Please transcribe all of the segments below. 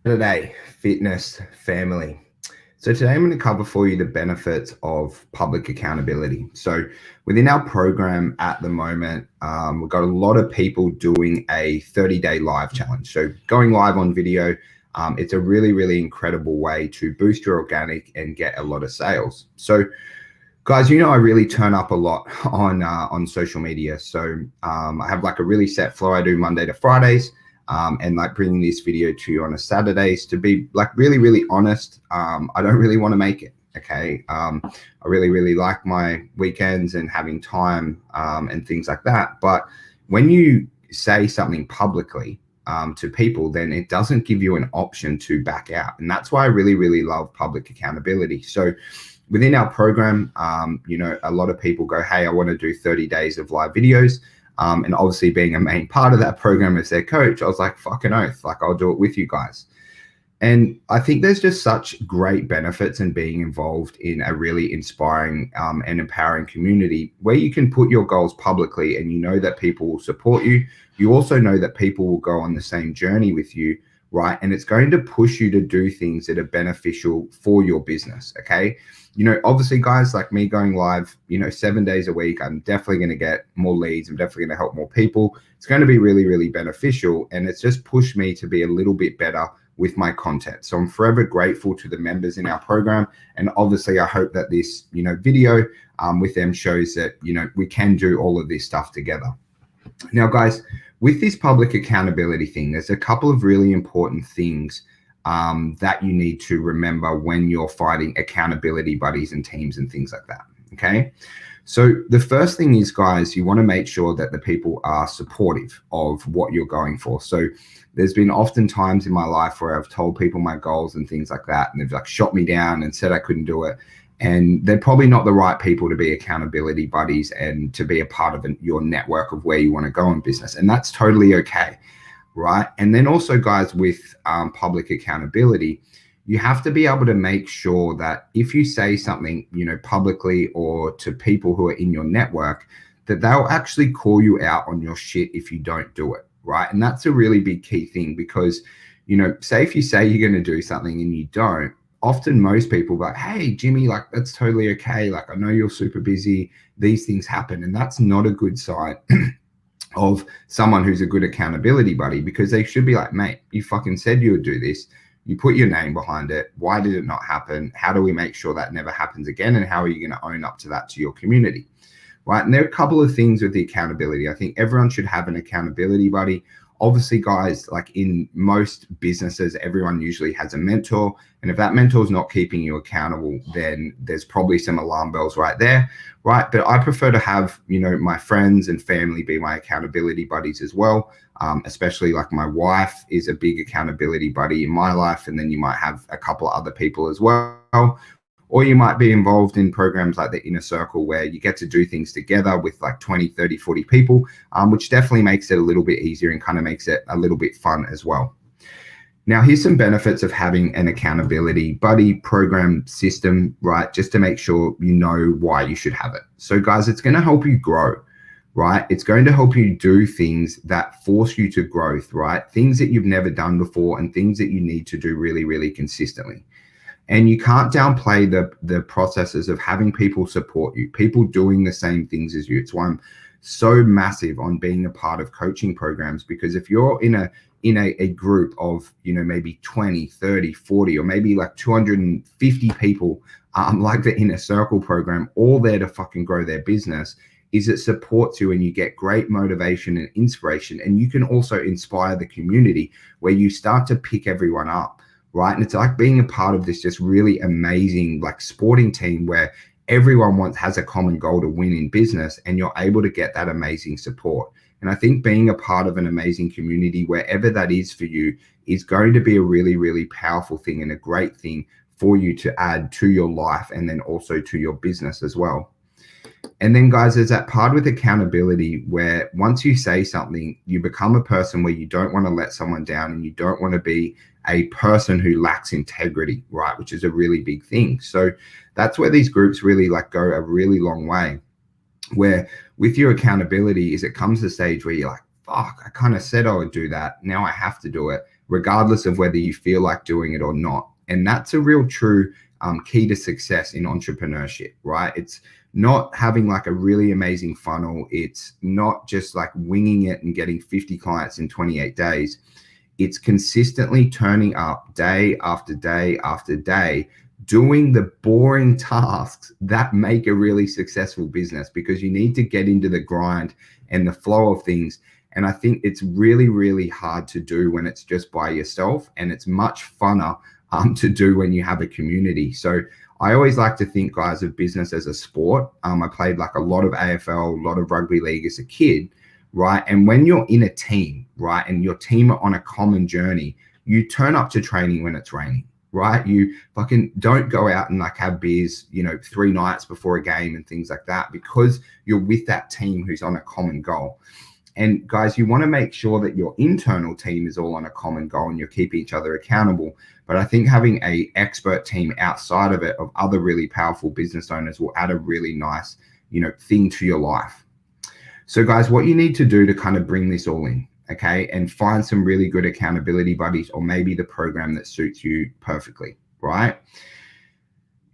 Today, fitness, family. So today I'm going to cover for you the benefits of public accountability. So within our program at the moment, we've got a lot of people doing a 30-day live challenge. So going live on video, it's a really, really incredible way to boost your organic and get a lot of sales. So guys, I really turn up a lot on social media. So I have like a really set flow. I do Monday to Fridays. And like bringing this video to you on a Saturdays. To be like really, really honest, I don't really want to make it. Okay. I really, really like my weekends and having time and things like that. But when you say something publicly to people, then it doesn't give you an option to back out. And that's why I really, really love public accountability. So within our program, a lot of people go, hey, I want to do 30 days of live videos. And obviously being a main part of that program as their coach, I was like, fucking oath, like I'll do it with you guys. And I think there's just such great benefits in being involved in a really inspiring and empowering community where you can put your goals publicly and you know that people will support you. You also know that people will go on the same journey with you, right? And it's going to push you to do things that are beneficial for your business, okay? Obviously guys like me going live, 7 days a week, I'm definitely going to get more leads. I'm definitely going to help more people. It's going to be really, really beneficial. And it's just pushed me to be a little bit better with my content. So I'm forever grateful to the members in our program. And obviously I hope that this, video with them shows that, we can do all of this stuff together. Now, guys, with this public accountability thing, there's a couple of really important things that you need to remember when you're fighting accountability buddies and teams and things like that, okay? So the first thing is, guys, you want to make sure that the people are supportive of what you're going for. So there's been often times in my life where I've told people my goals and things like that, and they've like shot me down and said I couldn't do it. And they're probably not the right people to be accountability buddies and to be a part of your network of where you want to go in business. And that's totally okay. Right. And then also, guys, with public accountability, you have to be able to make sure that if you say something, publicly or to people who are in your network, that they'll actually call you out on your shit if you don't do it. Right. And that's a really big key thing because, say if you say you're going to do something and you don't, often most people are like, hey, Jimmy, like, that's totally okay. Like, I know you're super busy. These things happen. And that's not a good sign of someone who's a good accountability buddy, because they should be like, mate, you fucking said you would do this. You put your name behind it. Why did it not happen? How do we make sure that never happens again? And how are you going to own up to that to your community? Right. And there are a couple of things with the accountability. I think everyone should have an accountability buddy. Obviously, guys, like in most businesses, everyone usually has a mentor. And if that mentor is not keeping you accountable, then there's probably some alarm bells right there. Right. But I prefer to have, my friends and family be my accountability buddies as well. Especially like my wife is a big accountability buddy in my life. And then you might have a couple of other people as well. Or you might be involved in programs like the Inner Circle where you get to do things together with like 20, 30, 40 people, which definitely makes it a little bit easier and kind of makes it a little bit fun as well. Now, here's some benefits of having an accountability buddy program system, right? Just to make sure you know why you should have it. So guys, it's going to help you grow, right? It's going to help you do things that force you to growth, right? Things that you've never done before and things that you need to do really, really consistently. And you can't downplay the processes of having people support you, people doing the same things as you. It's why I'm so massive on being a part of coaching programs, because if you're in a group of, maybe 20, 30, 40, or maybe like 250 people, like the Inner Circle program, all there to fucking grow their business, is it supports you and you get great motivation and inspiration. And you can also inspire the community where you start to pick everyone up. Right. And it's like being a part of this just really amazing, like sporting team where everyone has a common goal to win in business, and you're able to get that amazing support. And I think being a part of an amazing community, wherever that is for you, is going to be a really, really powerful thing and a great thing for you to add to your life and then also to your business as well. And then, guys, there's that part with accountability where once you say something, you become a person where you don't want to let someone down and you don't want to be a person who lacks integrity, right? Which is a really big thing. So that's where these groups really like go a really long way, where with your accountability is it comes to the stage where you're like, fuck, I kind of said I would do that. Now I have to do it. regardless of whether you feel like doing it or not. And that's a real true key to success in entrepreneurship, right? It's not having like a really amazing funnel. It's not just like winging it and getting 50 clients in 28 days. It's consistently turning up day after day after day, doing the boring tasks that make a really successful business, because you need to get into the grind and the flow of things. And I think it's really, really hard to do when it's just by yourself, and it's much funner to do when you have a community. So I always like to think, guys, of business as a sport. I played like a lot of AFL, a lot of rugby league as a kid, right? And when you're in a team, right, and your team are on a common journey, you turn up to training when it's raining, right? You fucking don't go out and like have beers, 3 nights before a game and things like that, because you're with that team who's on a common goal. And guys, you want to make sure that your internal team is all on a common goal and you keep each other accountable. But I think having a expert team outside of it of other really powerful business owners will add a really nice, thing to your life. So guys, what you need to do to kind of bring this all in, okay, and find some really good accountability buddies, or maybe the program that suits you perfectly, right?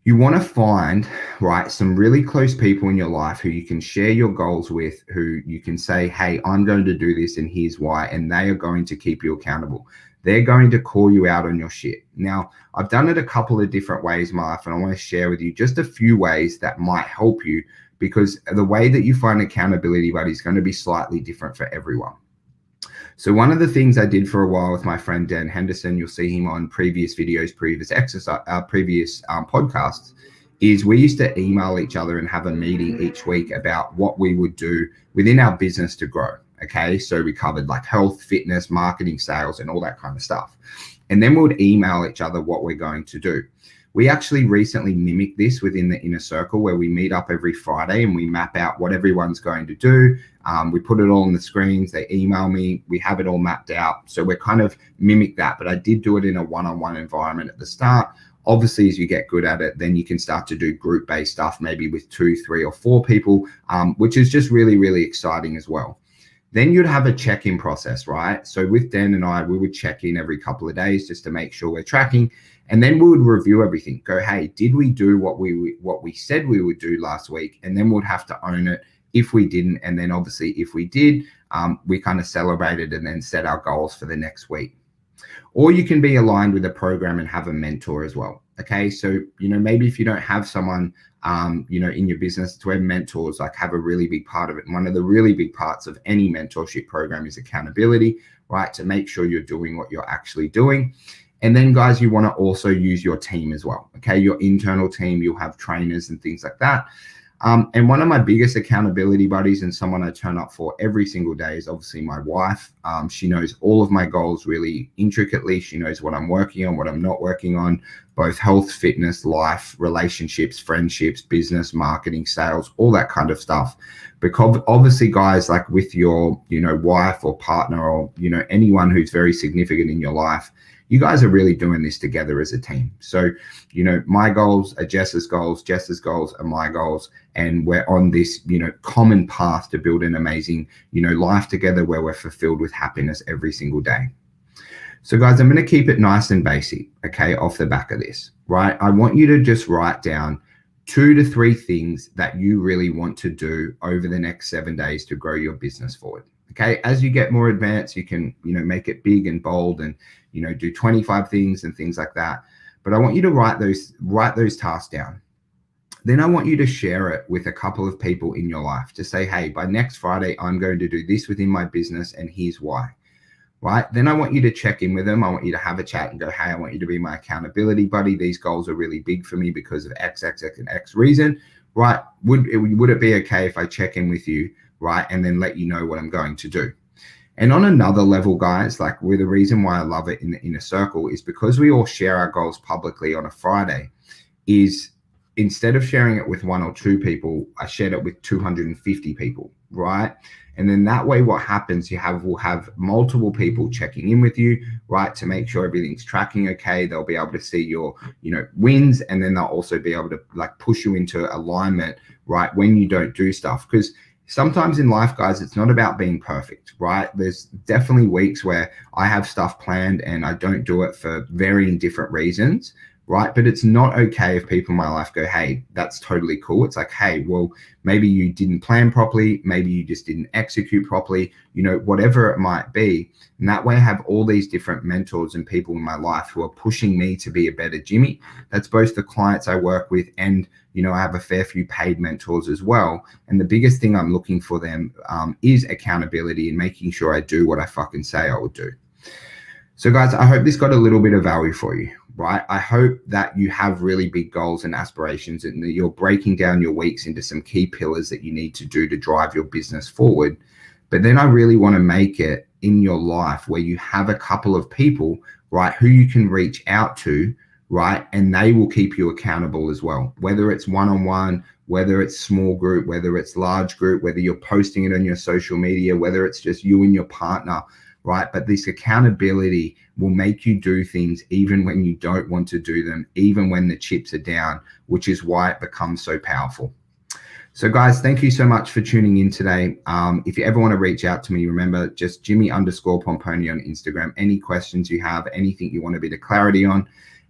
You want to find, right, some really close people in your life who you can share your goals with, who you can say, hey, I'm going to do this and here's why, and they are going to keep you accountable. They're going to call you out on your shit. Now, I've done it a couple of different ways in my life, and I want to share with you just a few ways that might help you, because the way that you find accountability buddy is going to be slightly different for everyone. So one of the things I did for a while with my friend Dan Henderson, you'll see him on previous videos, previous podcasts, is we used to email each other and have a meeting each week about what we would do within our business to grow. Okay, so we covered like health, fitness, marketing, sales, and all that kind of stuff. And then we would email each other what we're going to do. We actually recently mimicked this within the inner circle, where we meet up every Friday and we map out what everyone's going to do. We put it all on the screens. They email me. We have it all mapped out. So we're kind of mimic that. But I did do it in a one-on-one environment at the start. Obviously, as you get good at it, then you can start to do group-based stuff, maybe with 2, 3, or 4 people, which is just really, really exciting as well. Then you'd have a check-in process, right? So with Dan and I, we would check in every couple of days just to make sure we're tracking. And then we would review everything, go, hey, did we do what we said we would do last week? And then we'd have to own it if we didn't. And then obviously if we did, we kind of celebrated and then set our goals for the next week. Or you can be aligned with a program and have a mentor as well. Okay, so, maybe if you don't have someone, in your business, it's where mentors like have a really big part of it. And one of the really big parts of any mentorship program is accountability, right? To make sure you're doing what you're actually doing. And then guys, you want to also use your team as well. Okay, your internal team, you'll have trainers and things like that. And one of my biggest accountability buddies and someone I turn up for every single day is obviously my wife. She knows all of my goals really intricately. She knows what I'm working on, what I'm not working on, both health, fitness, life, relationships, friendships, business, marketing, sales, all that kind of stuff. Because obviously, guys, like with your, wife or partner or, anyone who's very significant in your life, you guys are really doing this together as a team. So, my goals are Jess's goals are my goals. And we're on this, common path to build an amazing, life together where we're fulfilled with happiness every single day. So guys, I'm going to keep it nice and basic, okay, off the back of this, right? I want you to just write down 2 to 3 things that you really want to do over the next 7 days to grow your business forward. Okay, as you get more advanced, you can, make it big and bold and, do 25 things and things like that. But I want you to write those tasks down. Then I want you to share it with a couple of people in your life to say, hey, by next Friday, I'm going to do this within my business and here's why, right? Then I want you to check in with them. I want you to have a chat and go, hey, I want you to be my accountability buddy. These goals are really big for me because of X, X, X, and X reason, right? Would it be okay if I check in with you, right? And then let you know what I'm going to do. And on another level, guys, like the reason why I love it in the inner circle is because we all share our goals publicly on a Friday. Is instead of sharing it with 1 or 2 people, I shared it with 250 people, right? And then that way what happens, we'll have multiple people checking in with you, right? To make sure everything's tracking okay. They'll be able to see your, wins. And then they'll also be able to like push you into alignment, right? When you don't do stuff. Because Sometimes in life, guys, it's not about being perfect, right? There's definitely weeks where I have stuff planned and I don't do it for varying different reasons, right? But it's not okay if people in my life go, hey, that's totally cool. It's like, hey, well, maybe you didn't plan properly. Maybe you just didn't execute properly, whatever it might be. And that way I have all these different mentors and people in my life who are pushing me to be a better Jimmy. That's both the clients I work with and I have a fair few paid mentors as well. And the biggest thing I'm looking for them is accountability and making sure I do what I fucking say I will do. So guys, I hope this got a little bit of value for you, right? I hope that you have really big goals and aspirations and that you're breaking down your weeks into some key pillars that you need to do to drive your business forward. But then I really want to make it in your life where you have a couple of people, right, who you can reach out to, right? And they will keep you accountable as well, whether it's one-on-one, whether it's small group, whether it's large group, whether you're posting it on your social media, whether it's just you and your partner, right? But this accountability will make you do things even when you don't want to do them, even when the chips are down, which is why it becomes so powerful. So guys, thank you so much for tuning in today. If you ever want to reach out to me, remember just Jimmy_Pomponi on Instagram. Any questions you have, anything you want a bit of clarity on.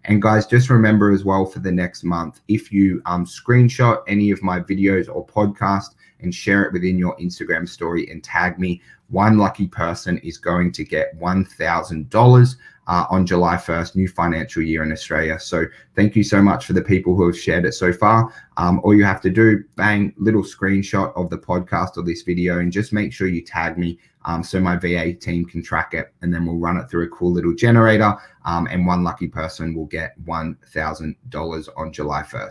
And guys, just remember as well for the next month, if you screenshot any of my videos or podcast and share it within your Instagram story and tag me, one lucky person is going to get $1,000 on July 1st, new financial year in Australia. So thank you so much for the people who have shared it so far. All you have to do, bang, little screenshot of the podcast or this video and just make sure you tag me so my VA team can track it, and then we'll run it through a cool little generator and one lucky person will get $1,000 on July 1st.